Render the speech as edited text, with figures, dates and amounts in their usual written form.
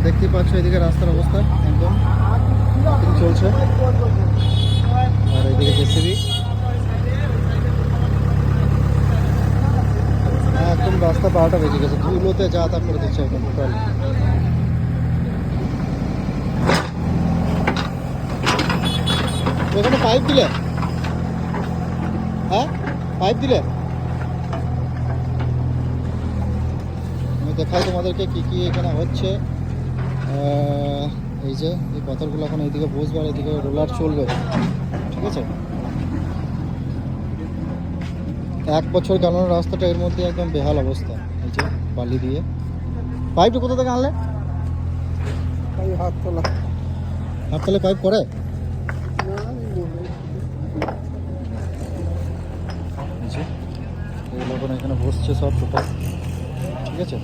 দেখতেই পাচ্ছ এদিকে রাস্তার অবস্থা একদম চলছে, আর এদিকে জেসিবি একদম রাস্তা 12টা বেজে গেছে, ধুলোতে যা তা করে দিচ্ছে একদম টোটাল। ওখানে পাইপ দিলে, হ্যাঁ পাইপ দিলে, আমি দেখাই তোমাদেরকে কি কি এখানে হচ্ছে। এই যে এই পাথরগুলো এখন এইদিকে বসবে আর এদিকে রোলার চলবে, ঠিক আছে। 1 বছর গালানো রাস্তাটা, এর মধ্যে একদম বেহাল অবস্থা। এই যে বালি দিয়ে। পাইপটা কোথা থেকে আনলে? হাততলা। হাততলে পাইপ করে? এগুলো এখন এখানে বসছে সব টোটাল, ঠিক আছে।